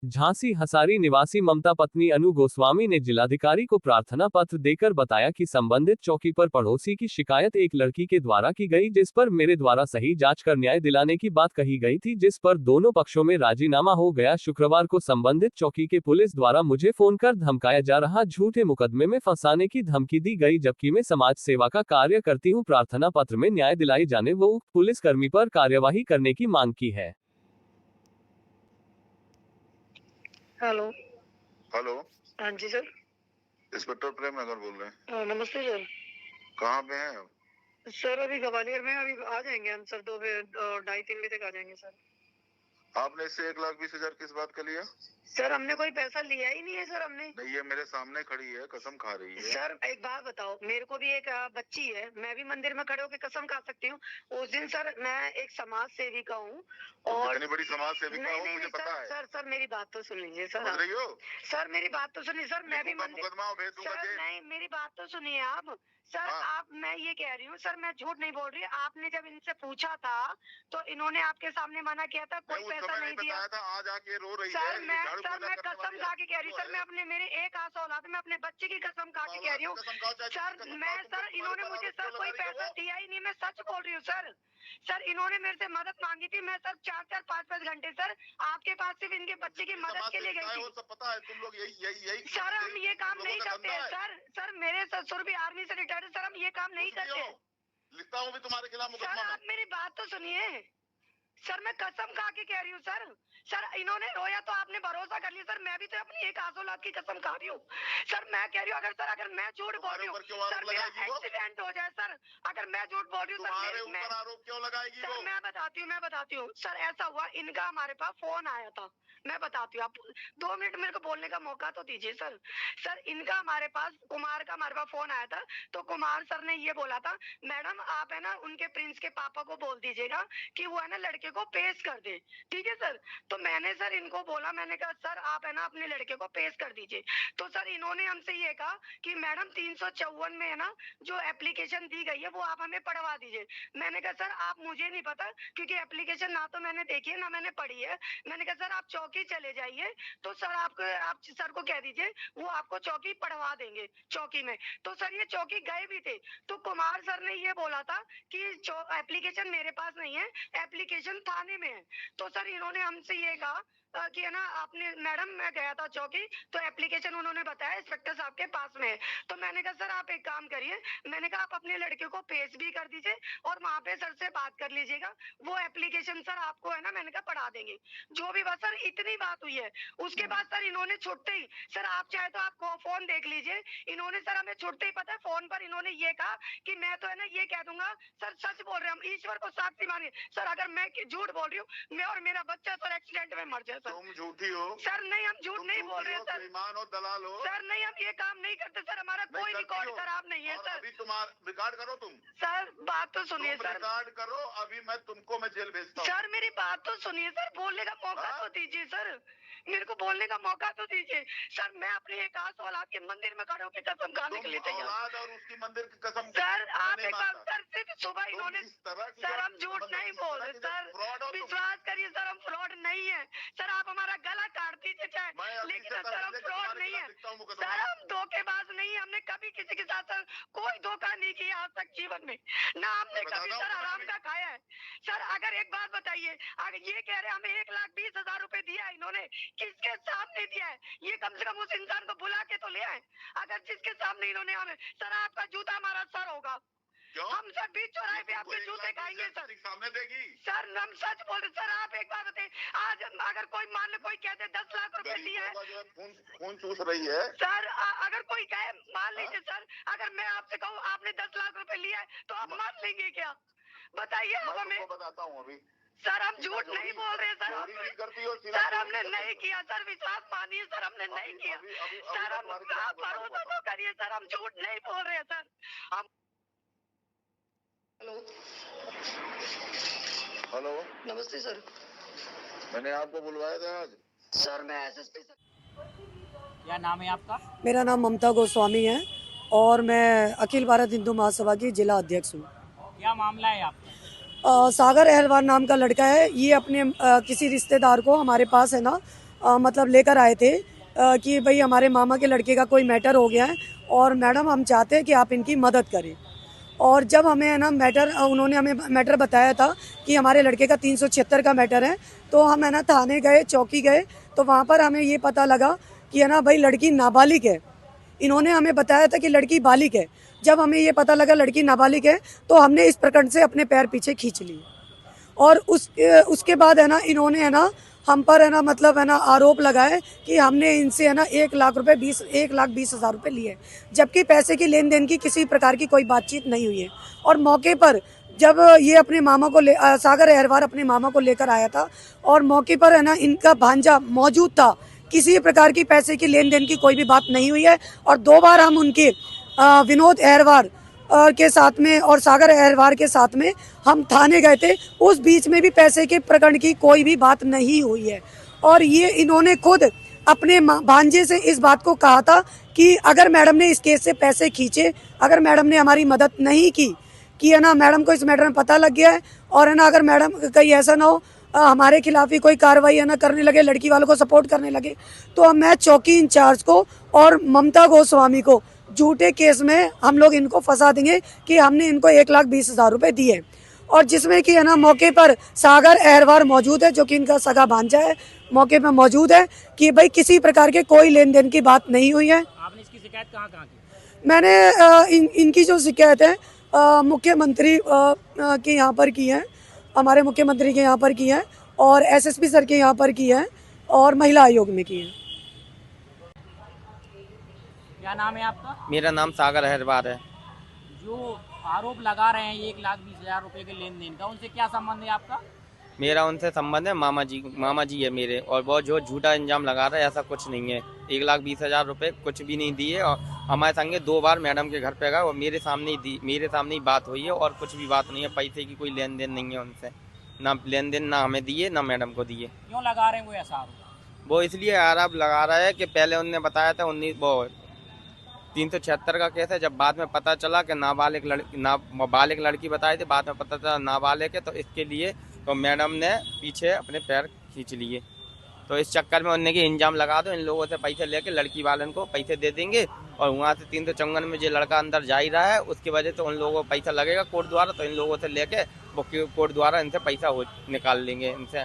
झांसी हसारी निवासी ममता पत्नी अनु गोस्वामी ने जिलाधिकारी को प्रार्थना पत्र देकर बताया कि संबंधित चौकी पर पड़ोसी की शिकायत एक लड़की के द्वारा की गई, जिस पर मेरे द्वारा सही जांच कर न्याय दिलाने की बात कही गई थी, जिस पर दोनों पक्षों में राजीनामा हो गया। शुक्रवार को संबंधित चौकी के पुलिस द्वारा मुझे फोन कर धमकाया जा रहा, झूठे मुकदमे में फंसाने की धमकी दी गई, जबकि मैं समाज सेवा का कार्य करती हूँ। प्रार्थना पत्र में न्याय दिलाई जाने व उक्त पुलिसकर्मी पर कार्यवाही करने की मांग की है। हेलो। हेलो। हाँ जी सर। इंस्पेक्टर प्रेम नगर बोल रहे हैं। नमस्ते सर। कहाँ पे हैं आप? सर अभी ग्वालियर में, अभी आ जाएंगे हम सर, 2-2:30-3 बजे तक आ जाएंगे सर। आपने इससे 1,20,000 किस बात का लिया? सर हमने कोई पैसा लिया ही नहीं है सर। हमने नहीं, ये मेरे सामने खड़ी है, कसम खा रही है। सर एक बात बताओ, मेरे को भी एक बच्ची है, मैं भी मंदिर में खड़े होकर कसम खा सकती हूँ। उस दिन सर मैं एक समाज सेविका हूँ और कितनी बड़ी समाज सेविका हो मुझे पता है। सर मेरी बात तो सुन लीजिए सर। समझ रही हो? सर मेरी बात तो सुनिए सर, मैं भी मुकदमा भेज दूंगा। सर नहीं, मेरी बात तो सुनिए आप सर। आप, मैं ये कह रही हूँ सर, मैं झूठ नहीं बोल रही। आपने जब इनसे पूछा था तो इन्होंने आपके सामने मना किया था, कोई पैसा नहीं दिया था। आज आके रो रही सर। है। मैं कसम खा के कह रही हूँ सर, मैं अपने मेरे एक आंख औलाद में अपने बच्चे की कसम खा के कह रही हूँ सर। इन्होंने मुझे सर कोई पैसा दिया ही नहीं, मैं सच बोल रही हूँ सर। सर इन्होंने मेरे से मदद मांगी थी, मैं सर 4-4, 5-5 घंटे सर आपके पास सिर्फ इनके बच्चे की मदद के लिए गई थी। सब पता है, तुम लोग यही सर हम ये काम नहीं करते हैं सर। मेरे ससुर भी आर्मी से रिटायर्ड, सर हम ये काम नहीं करते। लिखता हूँ भी तुम्हारे खिलाफ मुकदमा। सर आप मेरी बात तो सुनिए सर, मैं कसम खा के कह रही हूँ सर। सर इन्होंने रोया तो आपने भरोसा कर लिया सर, मैं भी तो अपनी एक आंख औलाद की कसम खा रही हूँ सर। मैं कह रही हूँ अगर मैं झूठ बोल रही हूँ सर, मेरा एक्सीडेंट हो जाए सर, अगर मैं झूठ बोल रही हूँ सर, मैं आरोप क्यों लगाएगी सर? मैं बताती हूँ सर। ऐसा हुआ, इनका हमारे पास फोन आया था, मैं बताती हूँ। आप 2 मिनट मेरे को बोलने का मौका तो दीजिए सर। सर इनका हमारे पास, कुमार का हमारे पास फोन आया था, तो कुमार सर ने ये बोला था, मैडम आप है ना उनके प्रिंस के पापा को बोल दीजिएगा कि वो है ना लड़के को पेश कर दे, ठीक है सर। तो मैंने सर इनको बोला, मैंने कहा सर आप है ना अपने लड़के को पेश कर दीजिए। तो सर इन्होंने हमसे ये कहा कि मैडम 354 में है ना जो एप्लीकेशन दी गई है वो आप हमें पढ़वा दीजिए। मैंने कहा सर आप, मुझे नहीं पता क्योंकि एप्लीकेशन ना तो मैंने देखी है ना मैंने पढ़ी है। मैंने कहा सर आप चौकी चले जाइए, तो सर आप सर को कह दीजिए वो आपको चौकी पढ़वा देंगे चौकी में। तो सर ये चौकी गए भी थे, तो कुमार सर ने ये बोला था कि एप्लीकेशन मेरे पास नहीं है, एप्लीकेशन थाने में है। तो सर इन्होंने हमसे ये कहा कि है ना आपने, मैडम मैं गया था चौकी तो एप्लीकेशन उन्होंने बताया इंस्पेक्टर साहब के पास में है। तो मैंने कहा सर आप एक काम करिए, मैंने कहा आप अपने लड़के को पेश भी कर दीजिए और वहां पे सर से बात कर लीजिएगा, वो एप्लीकेशन सर आपको है ना मैंने कहा पढ़ा देंगे, जो भी बात। सर इतनी बात हुई है। उसके बाद सर इन्होंने छुट्टे ही, सर आप चाहे तो आपको फोन देख लीजिए, इन्होंने सर हमें छुट्टे ही, पता है फोन पर इन्होंने ये कहा कि मैं तो है ना ये कह दूंगा सर, सच बोल रहे हम, ईश्वर को साक्षी मानिए सर, अगर मैं झूठ बोल रही हूँ, मैं और मेरा बच्चा सर एक्सीडेंट में मर जाए। तुम झूठी हो सर। नहीं हम झूठ नहीं बोल रहे सर, बेईमान हो, दलाल हो सर। नहीं हम ये काम नहीं करते सर, हमारा कोई रिकॉर्ड खराब नहीं है सर। अभी तुम रिकॉर्ड करो तुम। सर बात तो सुनिए सर, रिकॉर्ड करो, अभी मैं जेल भेजता हूँ। सर मेरी बात तो सुनिए सर, बोलने का मौका तो दीजिए सर, मेरे को बोलने का मौका तो दीजिए सर। मैं अपने एक आंख औलाद के मंदिर में खड़े होकर कसम खाने के लिए तैयार। औलाद और उसकी मंदिर की कसम सर आप एक बार सर, सिर्फ सुबह इन्होंने, सर हम झूठ नहीं बोल रहे सर, विश्वास करिए सर, हम फ्रॉड नहीं है सर। आप हमारा गला काट दीजिए चाहे, लेकिन सर हम फ्रॉड नहीं है सर, हम धोखेबाज नहीं है। हमने कभी किसी के साथ सर कोई धोखा नहीं किया आज तक जीवन में, ना हमने कभी सर हराम का खाया है सर। अगर एक बात बताइए, अगर ये कह रहे हमें 1,20,000 रुपए दिया इन्होंने, किसके सामने दिया है? ये कम से कम उस इंसान को बुला के तो ले आए। अगर जिसके सामने इन्होंने हमें, सर आपका जूता हमारा सर होगा। क्यों? हम सर बीच चौराहे पे आपके जूते खाएंगे सर, सामने देगी सर। हम सच बोल रहे सर। आप एक बार बताइए, आज अगर कोई मान लो कोई कहते 10 लाख रुपए दिया है, खून चूस रही है सर। अगर कोई कहे, मान लीजिए सर, अगर मैं आपसे कहूँ आपने 10 लाख रुपए लिया है तो आप मान लेंगे क्या? बताइए आप हमें। बताता हूँ अभी सर, हम झूठ नहीं बोल रहे सर, सर हमने नहीं किया सर, विश्वास मानिए सर, हमने नहीं किया सर। हम भरोसा तो करिए सर, हम झूठ नहीं बोल रहे सर। हम हेलो हेलो, नमस्ते सर। मैंने आपको बुलवाया था आज सर। मैं एसएसपी सर। क्या नाम है आपका? मेरा नाम ममता गोस्वामी है और मैं अखिल भारत हिंदू महासभा की जिला अध्यक्ष हूँ। क्या मामला है आपका? सागर अहलवार नाम का लड़का है, ये अपने किसी रिश्तेदार को हमारे पास है ना मतलब लेकर आए थे कि भाई हमारे मामा के लड़के का कोई मैटर हो गया है और मैडम हम चाहते हैं कि आप इनकी मदद करें। और जब हमें है ना उन्होंने हमें मैटर बताया था कि हमारे लड़के का 376 का मैटर है, तो हम है ना थाने गए, चौकी गए, तो वहाँ पर हमें ये पता लगा कि है ना भाई लड़की नाबालिग है। इन्होंने हमें बताया था कि लड़की बालिग है। जब हमें ये पता लगा लड़की नाबालिग है तो हमने इस प्रकरण से अपने पैर पीछे खींच लिए। और उसके बाद है ना इन्होंने है ना हम पर है ना मतलब है ना आरोप लगाए कि हमने इनसे है ना 1,20,000 रुपये लिए, जबकि पैसे की लेन देन की किसी प्रकार की कोई बातचीत नहीं हुई है। और मौके पर जब ये अपने मामा को सागर अहरवार अपने मामा को लेकर आया था और मौके पर है ना इनका भांजा मौजूद था, किसी प्रकार की पैसे की लेन देन की कोई भी बात नहीं हुई है। और 2 बार हम उनके विनोद अहरवार के साथ में और सागर अहरवार के साथ में हम थाने गए थे, उस बीच में भी पैसे के प्रकरण की कोई भी बात नहीं हुई है। और ये इन्होंने खुद अपने भांजे से इस बात को कहा था कि अगर मैडम ने इस केस से पैसे खींचे, अगर मैडम ने हमारी मदद नहीं की कि है ना मैडम को इस मैटर में पता लग गया है और है ना अगर मैडम कहीं ऐसा ना हो हमारे खिलाफ ही कोई कार्रवाई है ना करने लगे, लड़की वालों को सपोर्ट करने लगे, तो मैं चौकी इंचार्ज को और ममता गोस्वामी को झूठे केस में हम लोग इनको फंसा देंगे कि हमने इनको 1,20,000 रुपये दिए। और जिसमें कि है ना मौके पर सागर अहरवार मौजूद है, जो कि इनका सगा भांजा है, मौके पर मौजूद है कि भाई किसी प्रकार के कोई लेन देन की बात नहीं हुई है। आपने इसकी शिकायत कहाँ की? मैंने इनकी जो शिकायत है मुख्यमंत्री के यहाँ पर की है, हमारे मुख्यमंत्री के यहाँ पर की है और एसएसपी सर के यहाँ पर की है और महिला आयोग में की है। क्या नाम है आपका? मेरा नाम सागर अहरवार है। जो आरोप लगा रहे हैं 1,20,000 रुपए के लेन देन का, उनसे क्या संबंध है आपका? मेरा उनसे संबंध है मामा जी है मेरे, और वो जो झूठा इल्जाम लगा रहा है ऐसा कुछ नहीं है। 1,20,000 रुपये कुछ भी नहीं दिए और हमारे संगे 2 बार मैडम के घर पे गए और मेरे सामने ही बात हुई है और कुछ भी बात नहीं है। पैसे की कोई लेन देन नहीं है उनसे, ना लेन देन ना हमें दिए ना मैडम को दिए। क्यों लगा रहे हैं वो ऐसा आरोप? वो इसलिए आरोप लगा रहा है कि पहले उनने बताया था 376 का केस है, जब बाद में पता चला कि नाबालिग लड़की बताई थी, बाद में पता चला नाबालिग है, तो इसके लिए तो मैडम ने पीछे अपने पैर खींच लिए। तो इस चक्कर में उन्होंने कि इंजाम लगा दो, इन लोगों से पैसे लेके लड़की वालन को पैसे दे देंगे और वहाँ से 354 में जो लड़का अंदर जा ही रहा है उसकी वजह से उन लोगों को पैसा लगेगा कोर्ट द्वारा, तो इन लोगों से लेके वो कोर्ट द्वारा इनसे पैसा निकाल लेंगे इनसे।